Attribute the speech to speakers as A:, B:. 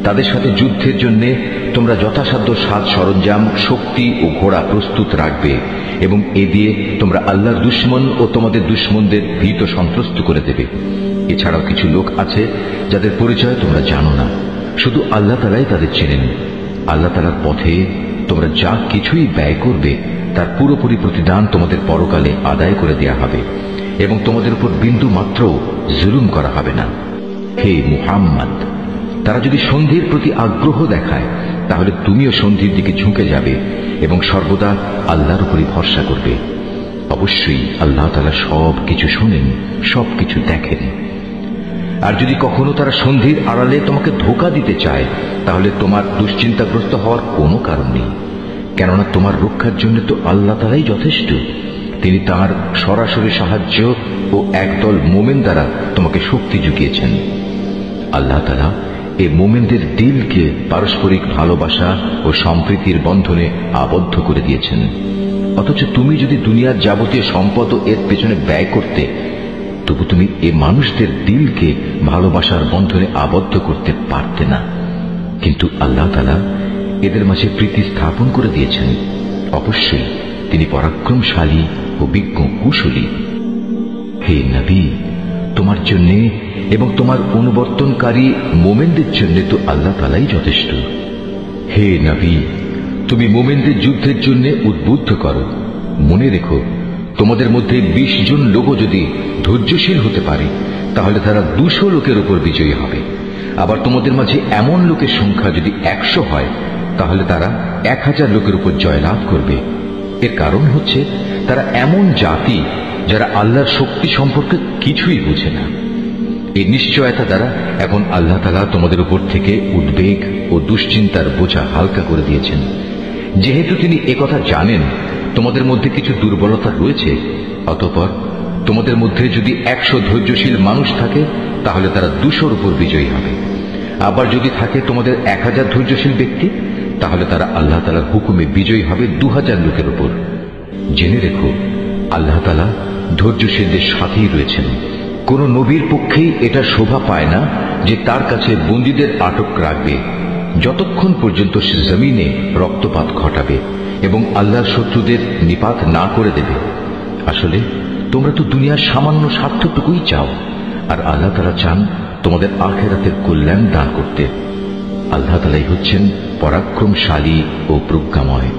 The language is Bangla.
A: তাদের সাথে যুদ্ধের জন্য তোমরা যথাসাধ্য সাজ সরঞ্জাম, শক্তি ও ঘোড়া প্রস্তুত রাখবে এবং এ দিয়ে তোমরা আল্লাহর দুশমন ও তোমাদের দুশমনদের ভীত সন্ত্রস্ত করে দেবে। এছাড়াও কিছু লোক আছে যাদের পরিচয় তোমরা জানো না, শুধু আল্লাহ তাআলাই তাদের চেনেন। আল্লাহ তাআলার পথে তোমরা যা কিছুই ব্যয় করবে তার পুরোপুরি প্রতিদান তোমাদের পরকালে আদায় করে দেয়া হবে এবং তোমাদের উপর বিন্দু মাত্র জুলুম করা হবে না। হে মুহাম্মদ, তারা যদি সন্ধির প্রতি আগ্রহ দেখায় তাহলে তুমিও সন্ধির দিকে ঝুঁকে যাবে এবং সর্বদা আল্লাহর উপরই ভরসা করবে। অবশ্যই আল্লাহ তাআলা সব কিছু শোনেন, সবকিছু দেখেন। আর যদি কখনো তারা সন্ধির আড়ালে তোমাকে ধোঁকা দিতে চায় তাহলে তোমার দুশ্চিন্তাগ্রস্ত হওয়ার কোনো কারণ নেই, কেননা তোমার রক্ষার জন্য তো আল্লাহ তাআলাই যথেষ্ট। তিনি তাঁর সরাসরি সাহায্য ও একদল মোমেন দ্বারা তোমাকে শক্তি জুগিয়েছেন। আল্লাহ তাআলা এই মোমেনদের দিলকে পারস্পরিক ভালোবাসা ও সম্প্রীতির বন্ধনে আবদ্ধ করে দিয়েছেন। অথচ তুমি যদি দুনিয়ার যাবতীয় সম্পদ এর পেছনে ব্যয় করতে, তবু তুমি এ মানুষদের দিলকে ভালোবাসার বন্ধনে আবদ্ধ করতে পারতে না। কিন্তু আল্লাহ তাআলা এদের মাঝে প্রীতি স্থাপন করে দিয়েছেন। অবশ্যই তিনি পরাক্রমশালী ও বিজ্ঞ কুশলী। হে নবী, তোমার জন্য এবং তোমার অনুবর্তনকারী মোমেনদের জন্য তো আল্লাহ তাআলাই যথেষ্ট। হে নবী, তুমি মোমেনদের যুদ্ধের জন্য উদ্বুদ্ধ করো। মনে রেখো, তোমাদের মধ্যে 20 জন লোকও যদি ধৈর্যশীল হতে পারে তাহলে তারা 200 লোকের উপর বিজয়ী হবে। আবার তোমাদের মাঝে এমন লোকের সংখ্যা যদি 100 হয় তাহলে তারা 1000 লোকের উপর জয়লাভ করবে। এর কারণ হচ্ছে তারা এমন জাতি যারা আল্লাহর শক্তি সম্পর্কে কিছুই বুঝে না। এই নিশ্চয়তা দ্বারা এখন আল্লাহ তাআলা তোমাদের উপর থেকে উদ্বেগ ও দুশ্চিন্তার বোঝা হালকা করে দিয়েছেন। যেহেতু তিনি একথা জানেন তোমাদের মধ্যে কিছু দুর্বলতা রয়েছে, অতঃপর তোমাদের মধ্যে যদি 100 ধৈর্যশীল মানুষ থাকে তাহলে তারা 200-র উপর বিজয়ী হবে। আবার যদি থাকে তোমাদের 1000 ধৈর্যশীল ব্যক্তি তাহলে তারা আল্লাহ তাআলার হুকুমে বিজয়ী হবে 2000 লোকের উপর। জেনে রেখো, আল্লাহ তাআলা ধৈর্যশীলদের সাথেই রয়েছেন। কোন নবীর পক্ষেই এটা শোভা পায় না যে তার কাছে বন্দীদের আটক রাখবে যতক্ষণ পর্যন্ত সে জমিনে রক্তপাত ঘটাবে এবং আল্লাহর শত্রুদের নিপাত না করে দেবে। আসলে তোমরা তো দুনিয়ার সামান্য স্বার্থটুকুই চাও, আর আল্লাহ তাআলা চান তোমাদের আখিরাতের কল্যাণ দান করতে। আল্লাহ তাআলাই হচ্ছেন পরাক্রমশালী ও প্রজ্ঞাময়।